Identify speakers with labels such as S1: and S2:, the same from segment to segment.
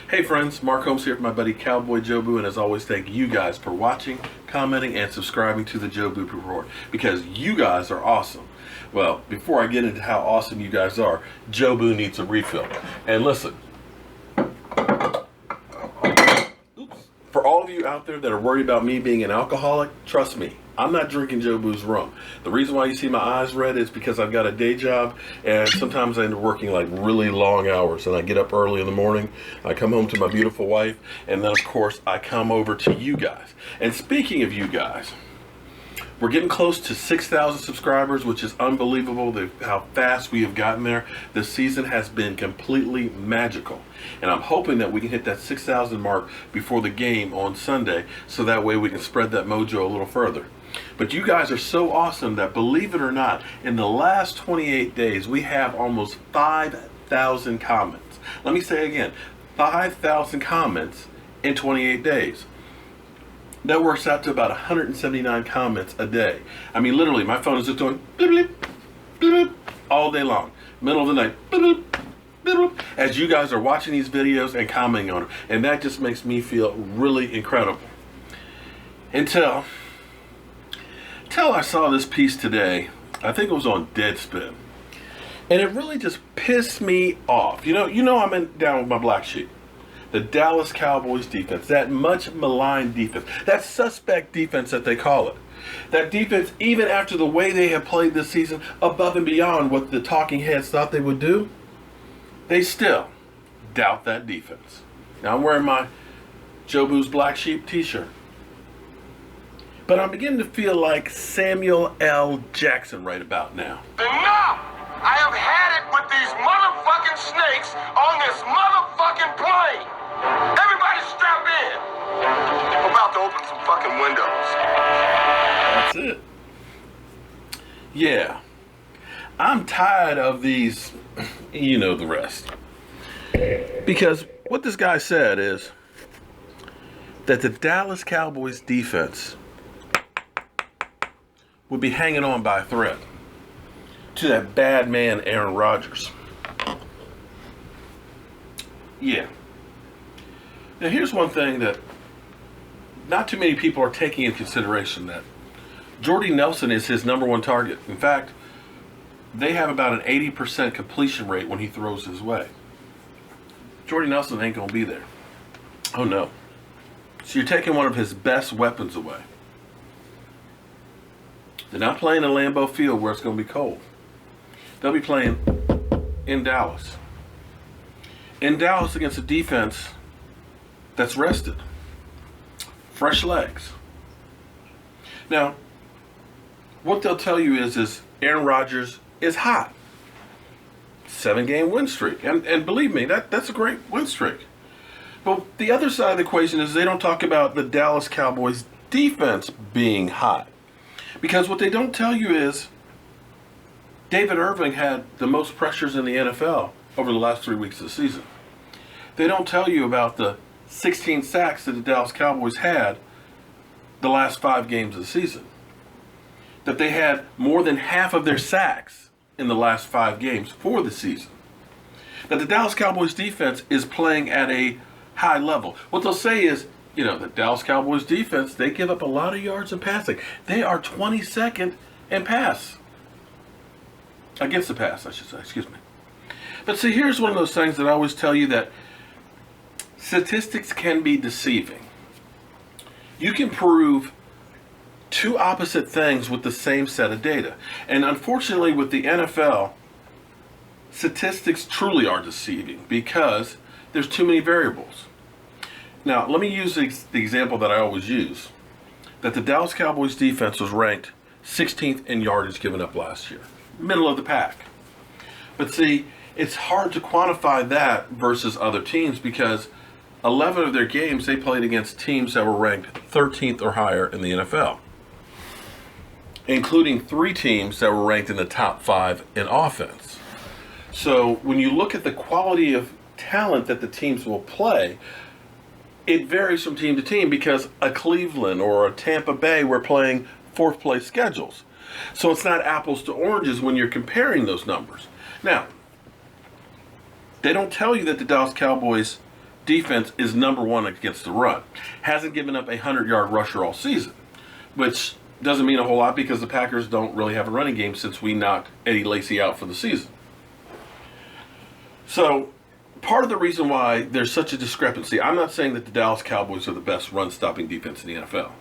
S1: Hey friends, Mark Holmes here for my buddy Cowboy Jobu, and as always, thank you guys for watching, commenting, and subscribing to the Jobu Report, because you guys are awesome. Well, before I get into how awesome you guys are, Jobu needs a refill. And listen, for all of you out there that are worried about me being an alcoholic, trust me, I'm not drinking Jobu's rum. The reason why you see my eyes red is because I've got a day job, and sometimes I end up working like really long hours, and I get up early in the morning, I come home to my beautiful wife, and then of course I come over to you guys. And speaking of you guys, we're getting close to 6,000 subscribers, which is unbelievable how fast we have gotten there. This season has been completely magical. And I'm hoping that we can hit that 6,000 mark before the game on Sunday, so that way we can spread that mojo a little further. But you guys are so awesome that, believe it or not, in the last 28 days, we have almost 5,000 comments. Let me say again, 5,000 comments in 28 days. That works out to about 179 comments a day. I mean, literally, my phone is just doing bleep, bleep, bleep, bleep, all day long. Middle of the night, bleep, bleep, bleep, as you guys are watching these videos and commenting on them. And that just makes me feel really incredible. Until I saw this piece today, I think it was on Deadspin, and it really just pissed me off. You know I'm down with my black sheep. The Dallas Cowboys defense, that much maligned defense, that suspect defense that they call it. That defense, even after the way they have played this season, above and beyond what the talking heads thought they would do, they still doubt that defense. Now I'm wearing my Jobu's Black Sheep t-shirt. But I'm beginning to feel like Samuel L. Jackson right about now.
S2: Enough! I have had it with these motherfucking snakes on this motherfucking plane! Everybody strap in! I'm about to open some fucking windows.
S1: That's it. Yeah. I'm tired of these, you know the rest. Because what this guy said is that the Dallas Cowboys defense would be hanging on by a thread to that bad man Arron Rogers. Yeah. Now here's one thing that not too many people are taking into consideration, that Jordy Nelson is his #1 target. In fact, they have about an 80% completion rate when he throws his way. Jordy Nelson ain't gonna be there. Oh no. So you're taking one of his best weapons away. They're not playing in Lambeau Field where it's going to be cold. They'll be playing in Dallas. In Dallas against a defense that's rested. Fresh legs. Now, what they'll tell you is Arron Rogers is hot. 7-game win streak. And believe me, that's a great win streak. But the other side of the equation is they don't talk about the Dallas Cowboys defense being hot. Because what they don't tell you is David Irving had the most pressures in the NFL over the last 3 weeks of the season. They don't tell you about the 16 sacks that the Dallas Cowboys had the last 5 games of the season. That they had more than half of their sacks in the last 5 games for the season. That the Dallas Cowboys defense is playing at a high level. What they'll say is, the Dallas Cowboys defense, they give up a lot of yards in passing. They are 22nd in pass. Against the pass, I should say. Excuse me. But see, here's one of those things that I always tell you, that statistics can be deceiving. You can prove two opposite things with the same set of data. And unfortunately, with the NFL, statistics truly are deceiving because there's too many variables. Now, let me use the example that I always use, that the Dallas Cowboys defense was ranked 16th in yardage given up last year. Middle of the pack. But see, it's hard to quantify that versus other teams because 11 of their games they played against teams that were ranked 13th or higher in the NFL, including 3 teams that were ranked in the top 5 in offense. So when you look at the quality of talent that the teams will play, it varies from team to team because a Cleveland or a Tampa Bay were playing 4th place schedules. So it's not apples to oranges when you're comparing those numbers. Now, they don't tell you that the Dallas Cowboys defense is number one against the run. Hasn't given up a 100-yard rusher all season, which doesn't mean a whole lot because the Packers don't really have a running game since we knocked Eddie Lacy out for the season. So part of the reason why there's such a discrepancy, I'm not saying that the Dallas Cowboys are the best run-stopping defense in the NFL,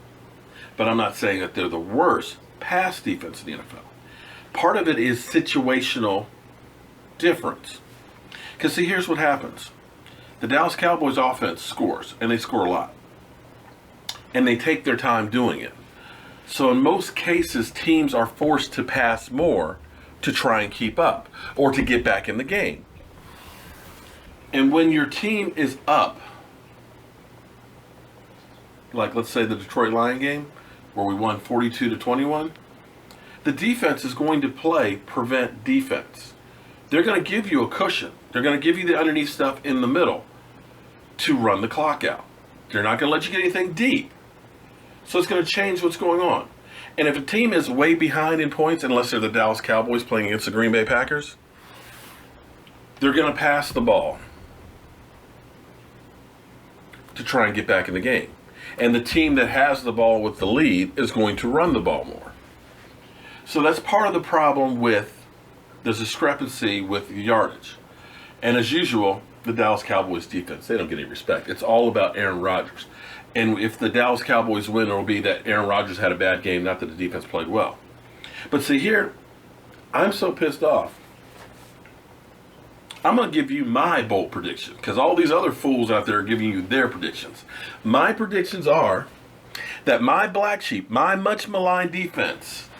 S1: but I'm not saying that they're the worst pass defense in the NFL. Part of it is situational difference. Because see, here's what happens. The Dallas Cowboys offense scores, and they score a lot. And they take their time doing it. So in most cases, teams are forced to pass more to try and keep up or to get back in the game. And when your team is up, like let's say the Detroit Lion game, where we won 42-21, the defense is going to play prevent defense. They're going to give you a cushion. They're going to give you the underneath stuff in the middle to run the clock out. They're not going to let you get anything deep. So it's going to change what's going on. And if a team is way behind in points, unless they're the Dallas Cowboys playing against the Green Bay Packers, they're going to pass the ball to try and get back in the game. And the team that has the ball with the lead is going to run the ball more. So that's part of the problem with the discrepancy with yardage. And as usual, the Dallas Cowboys defense, they don't get any respect. It's all about Arron Rogers. And if the Dallas Cowboys win, it will be that Arron Rogers had a bad game, not that the defense played well. But see here, I'm so pissed off. I'm going to give you my bold prediction because all these other fools out there are giving you their predictions. My predictions are that my black sheep, my much maligned defense,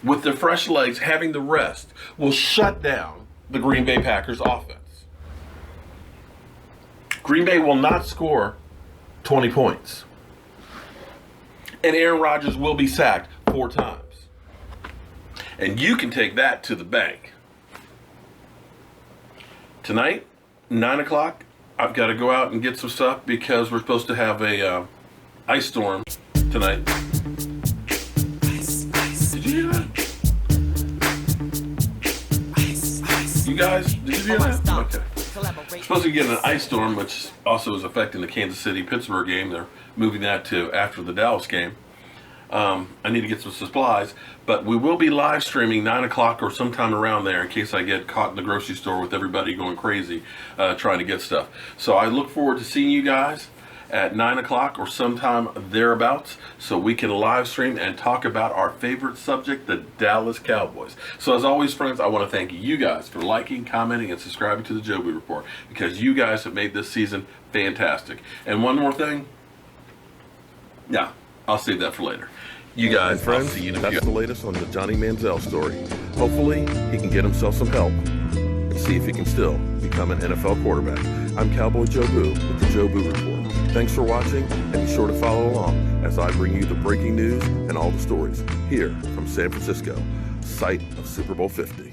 S1: with their fresh legs having the rest, will shut down the Green Bay Packers offense. Green Bay will not score 20 points. And Arron Rodgers will be sacked 4 times. And you can take that to the bank. Tonight, 9 o'clock, I've got to go out and get some stuff because we're supposed to have a ice storm tonight. Did you hear that? You guys, did you hear that? Okay. We're supposed to get an ice storm, which also is affecting the Kansas City-Pittsburgh game. They're moving that to after the Dallas game. I need to get some supplies, but we will be live streaming 9 o'clock or sometime around there in case I get caught in the grocery store with everybody going crazy trying to get stuff. So I look forward to seeing you guys at 9 o'clock or sometime thereabouts so we can live stream and talk about our favorite subject, the Dallas Cowboys. So as always, friends, I want to thank you guys for liking, commenting, and subscribing to the Joby Report because you guys have made this season fantastic. And one more thing. Yeah, I'll save that for later. You guys,
S3: friends,
S1: I'll see you in a
S3: that's
S1: few.
S3: the latest on the Johnny Manziel story. Hopefully, he can get himself some help and see if he can still become an NFL quarterback. I'm Cowboy Joe Boo with the Joe Boo Report. Thanks for watching, and be sure to follow along as I bring you the breaking news and all the stories here from San Francisco, site of Super Bowl 50.